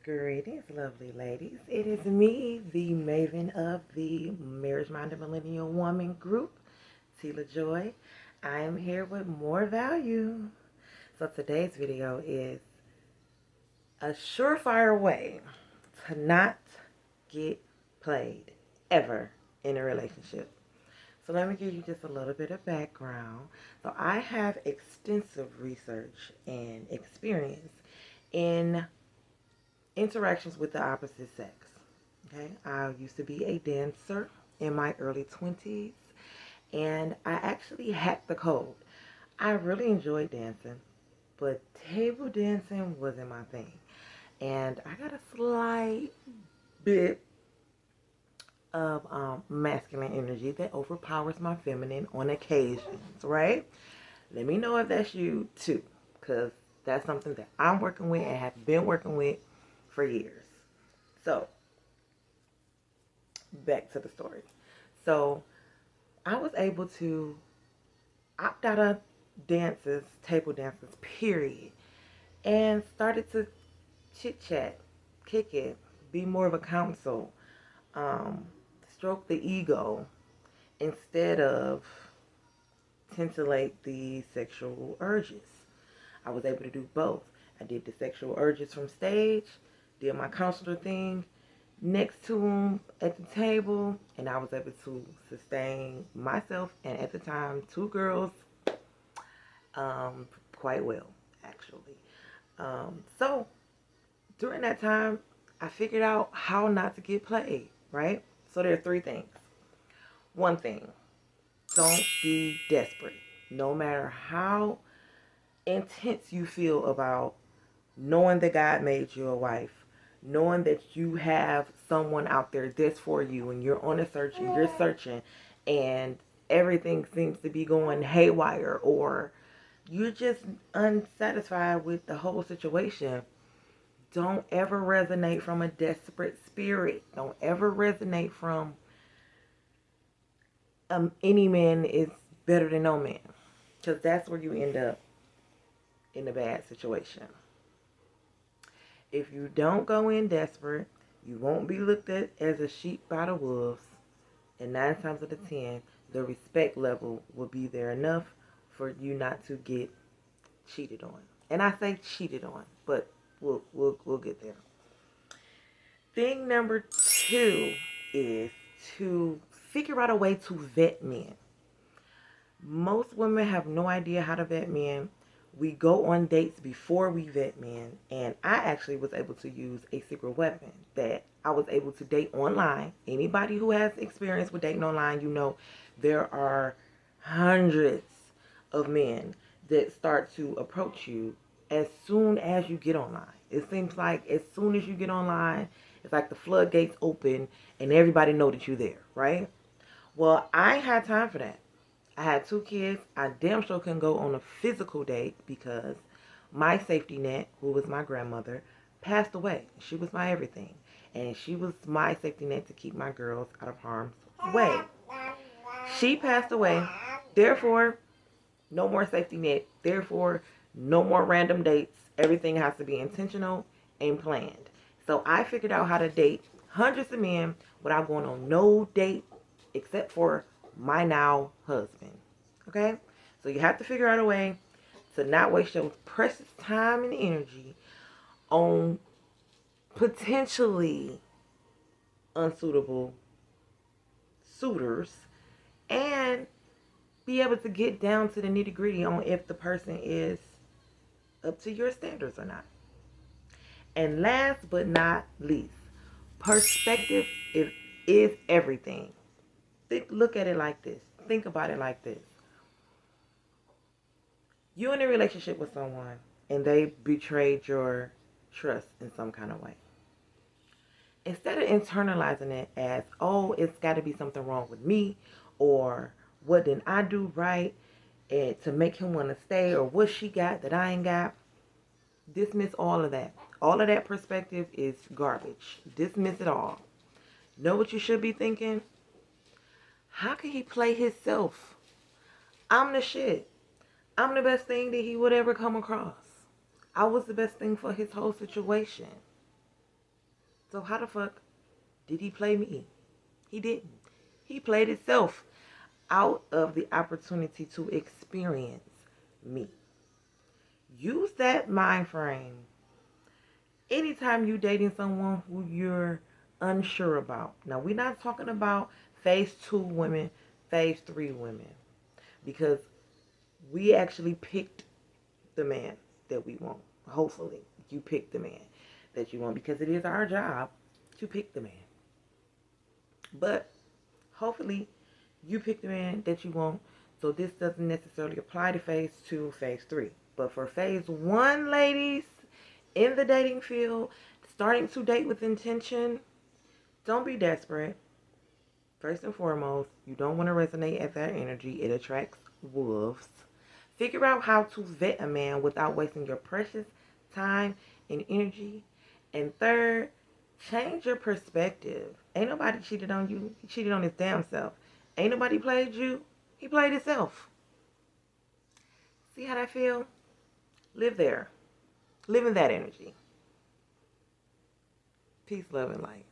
Greetings, lovely ladies. It is me, the maven of the Marriage-Minded Millennial Woman group, Tila Joy. I am here with more value. So today's video is a surefire way to not get played ever in a relationship. So let me give you just a little bit of background. So I have extensive research and experience in interactions with the opposite sex. Okay, I used to be a dancer in my early 20s, and I actually hacked the code. I really enjoyed dancing, but table dancing wasn't my thing. And I got a slight bit of masculine energy that overpowers my feminine on occasions, right? Let me know if that's you too, because that's something that I'm working with and have been working with for years. So, back to the story. So, I was able to opt out of dances, table dances, period, and started to chit chat, kick it, be more of a counsel, stroke the ego instead of titillate the sexual urges. I was able to do both. I did the sexual urges from stage, did my counselor thing next to him at the table, and I was able to sustain myself and at the time 2 girls quite well, actually. So during that time, I figured out how not to get played, right? So there are 3 things. One thing, don't be desperate. No matter how intense you feel about knowing that God made you a wife, knowing that you have someone out there that's for you and you're on a search and you're searching and everything seems to be going haywire or you're just unsatisfied with the whole situation, don't ever resonate from a desperate spirit. Don't ever resonate from any man is better than no man, because that's where you end up in a bad situation. If you don't go in desperate, you won't be looked at as a sheep by the wolves. And 9 times out of 10, the respect level will be there enough for you not to get cheated on. And I say cheated on, but we'll get there. Thing number 2 is to figure out a way to vet men. Most women have no idea how to vet men. We go on dates before we vet men, and I actually was able to use a secret weapon that I was able to date online. Anybody who has experience with dating online, you know there are hundreds of men that start to approach you as soon as you get online. It seems like as soon as you get online, it's like the floodgates open and everybody know that you're there, right? Well, I ain't had time for that. I had 2 kids. I damn sure couldn't go on a physical date because my safety net, who was my grandmother, passed away. She was my everything. And she was my safety net to keep my girls out of harm's way. She passed away. Therefore, no more safety net. Therefore, no more random dates. Everything has to be intentional and planned. So I figured out how to date hundreds of men without going on no date except for my now husband. Okay? So you have to figure out a way to not waste your precious time and energy on potentially unsuitable suitors and be able to get down to the nitty-gritty on if the person is up to your standards or not. And last but not least, perspective is everything. Look at it like this. Think about it like this. You're in a relationship with someone and they betrayed your trust in some kind of way. Instead of internalizing it as, oh, it's got to be something wrong with me, or what didn't I do right and to make him want to stay, or what she got that I ain't got, dismiss all of that. All of that perspective is garbage. Dismiss it all. Know what you should be thinking? How can he play himself? I'm the shit. I'm the best thing that he would ever come across. I was the best thing for his whole situation. So how the fuck did he play me? He didn't. He played himself out of the opportunity to experience me. Use that mind frame anytime you're dating someone who you're unsure about. Now, we're not talking about phase 2 women, phase 3 women, because we actually picked the man that we want. Hopefully, you pick the man that you want, because it is our job to pick the man. But hopefully, you pick the man that you want. So this doesn't necessarily apply to phase 2, phase 3. But for phase 1, ladies, in the dating field, starting to date with intention, don't be desperate. First and foremost, you don't want to resonate at that energy. It attracts wolves. Figure out how to vet a man without wasting your precious time and energy. And third, change your perspective. Ain't nobody cheated on you. He cheated on his damn self. Ain't nobody played you. He played himself. See how that feel? Live there. Live in that energy. Peace, love, and light.